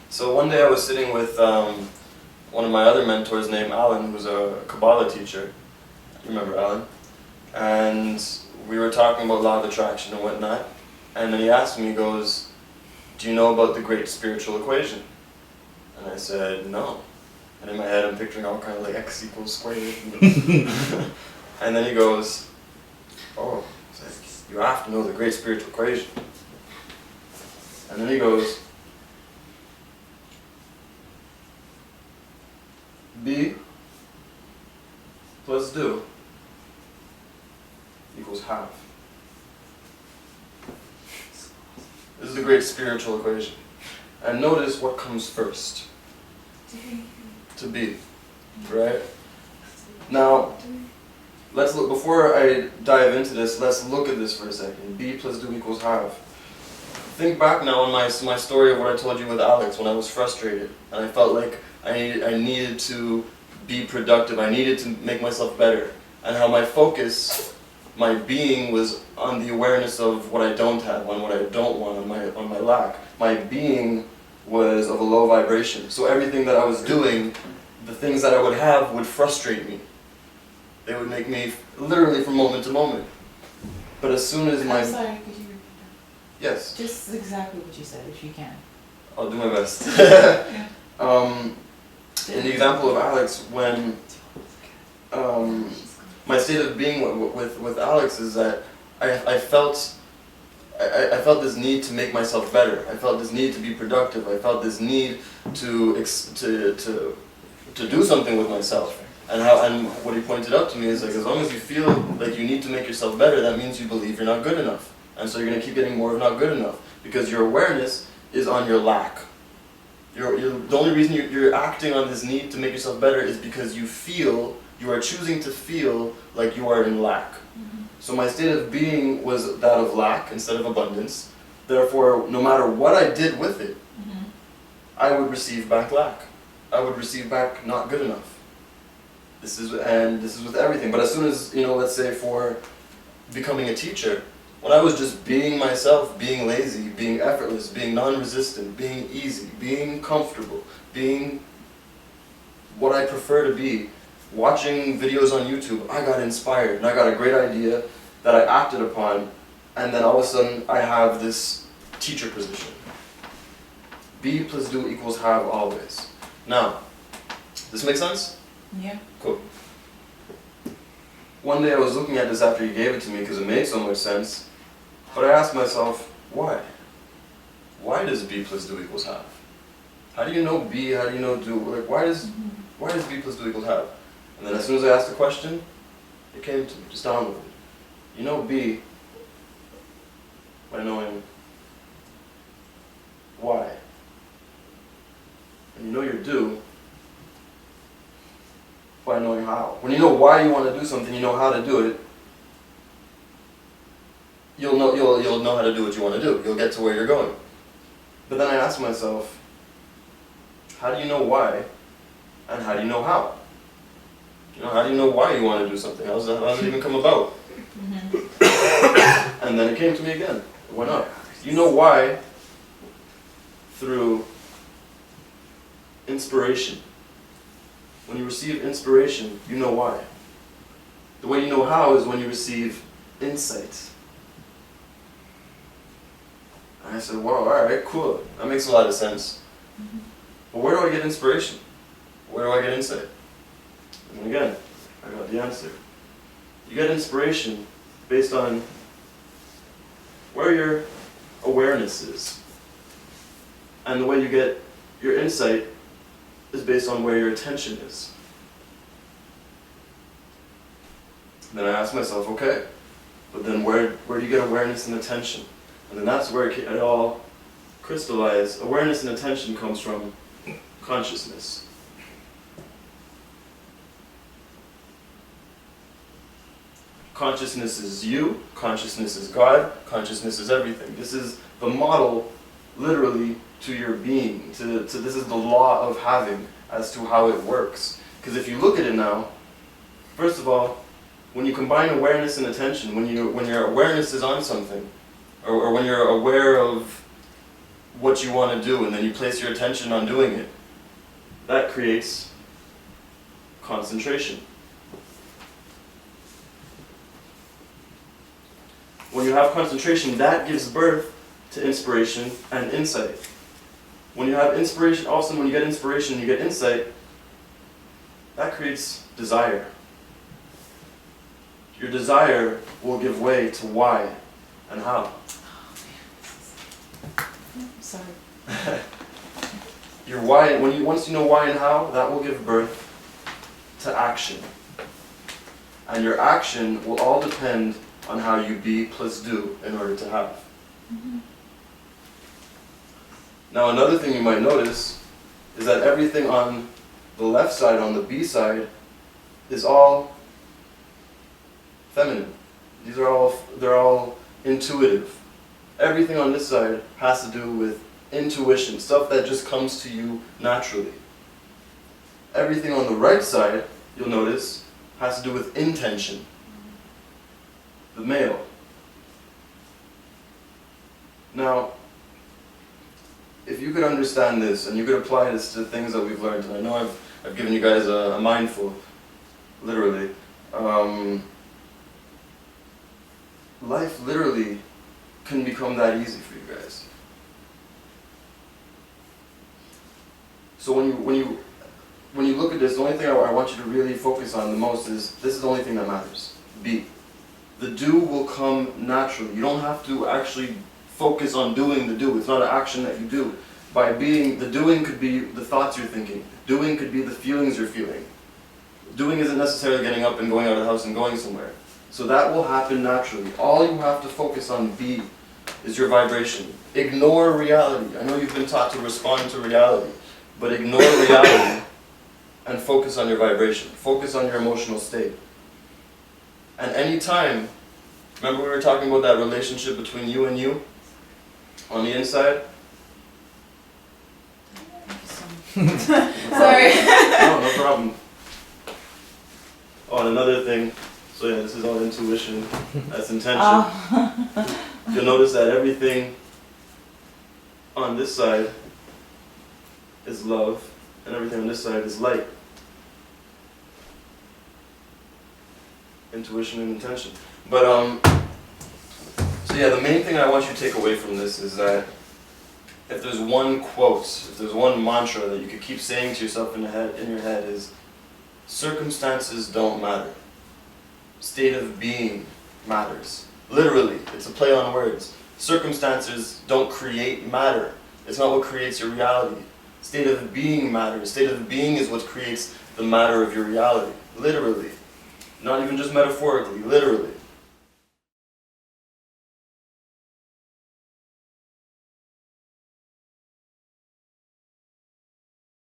So one day I was sitting with one of my other mentors named Alan, who's a Kabbalah teacher. You remember Alan? And we were talking about law of attraction and whatnot. And then he asked me, he goes, "Do you know about the great spiritual equation?" And I said, "No." And in my head I'm picturing all kind of like x equals squared. And then he goes, "Oh," it's like, "you have to know the great spiritual equation." And then he goes, B plus do equals half. This is the great spiritual equation. And notice what comes first. To be. Right? Now, let's look, before I dive into this, let's look at this for a second. B plus do equals half. Think back now on my story of what I told you with Alex when I was frustrated and I felt like I needed to be productive, I needed to make myself better, and how my focus, my being was on the awareness of what I don't have, on what I don't want, on my lack. My being was of a low vibration. So everything that I was doing, the things that I would have would frustrate me. They would make me literally from moment to moment. But as soon as my... I'm sorry, could you repeat that? Yes. Just exactly what you said, if you can. I'll do my best. In the example of Alex, when my state of being with Alex is that I felt this need to make myself better. I felt this need to be productive. I felt this need to do something with myself. And what he pointed out to me is like, as long as you feel like you need to make yourself better, that means you believe you're not good enough. And so you're going to keep getting more of not good enough because your awareness is on your lack. The only reason you're acting on this need to make yourself better is because you are choosing to feel like you are in lack. Mm-hmm. So my state of being was that of lack instead of abundance. Therefore, no matter what I did with it, Mm-hmm. I would receive back lack. I would receive back not good enough. This is with everything. But as soon as, let's say for becoming a teacher, when I was just being myself, being lazy, being effortless, being non-resistant, being easy, being comfortable, being what I prefer to be, watching videos on YouTube, I got inspired and I got a great idea that I acted upon, and then all of a sudden I have this teacher position. B plus do equals have always. Now, this make sense? Yeah. Cool. One day I was looking at this after you gave it to me because it made so much sense, but I asked myself, why? Why does B plus do equals have? How do you know B? How do you know do? Like, why does B plus do equals have? And then as soon as I asked the question, it came to me, just downloaded. You know B by knowing why. And you know your do by knowing how. When you know why you want to do something, you know how to do it. You'll know how to do what you want to do. You'll get to where you're going. But then I asked myself, how do you know why, and how do you know how? How do you know why you want to do something? How does it even come about? Mm-hmm. And then it came to me again. It went up. You know why through inspiration. When you receive inspiration, you know why. The way you know how is when you receive insight. And I said, wow, alright, cool. That makes a lot of sense. Mm-hmm. But where do I get inspiration? Where do I get insight? And again, I got the answer. You get inspiration based on where your awareness is. And the way you get your insight is based on where your attention is. And then I asked myself, okay, but then where do you get awareness and attention? And then that's where it all crystallized. Awareness and attention comes from consciousness. Consciousness is you, consciousness is God, consciousness is everything. This is the model, literally, to your being. This is the law of having as to how it works. Because if you look at it now, first of all, when you combine awareness and attention, when your awareness is on something, or when you're aware of what you want to do, and then you place your attention on doing it. That creates concentration. When you have concentration, that gives birth to inspiration and insight. When you have inspiration, all of a sudden when you get inspiration and you get insight, that creates desire. Your desire will give way to why and how. Sorry. Your why, once you know why and how, that will give birth to action. And your action will all depend on how you be plus do in order to have. Mm-hmm. Now another thing you might notice is that everything on the left side, on the B side, is all feminine. They're all intuitive. Everything on this side has to do with intuition, stuff that just comes to you naturally. Everything on the right side, you'll notice, has to do with intention. The male. Now, if you could understand this and you could apply this to things that we've learned, and I know I've given you guys a mindful, literally. Life literally can become that easy for you guys. So when you look at this, the only thing I want you to really focus on the most is this is the only thing that matters. Be. The do will come naturally. You don't have to actually focus on doing the do. It's not an action that you do. By being, the doing could be the thoughts you're thinking. Doing could be the feelings you're feeling. Doing isn't necessarily getting up and going out of the house and going somewhere. So that will happen naturally. All you have to focus on, be, is your vibration. Ignore reality. I know you've been taught to respond to reality, but ignore reality and focus on your vibration. Focus on your emotional state. And any time, remember we were talking about that relationship between you and you on the inside? Sorry. No problem. Oh, and another thing, so yeah, this is all intuition, that's intention. Oh. You'll notice that everything on this side is love, and everything on this side is light. Intuition and intention. But so yeah, the main thing I want you to take away from this is that if there's one quote, if there's one mantra that you could keep saying to yourself in your head is, circumstances don't matter. State of being matters. Literally, it's a play on words. Circumstances don't create matter. It's not what creates your reality. State of being matters. State of being is what creates the matter of your reality. Literally. Not even just metaphorically, literally.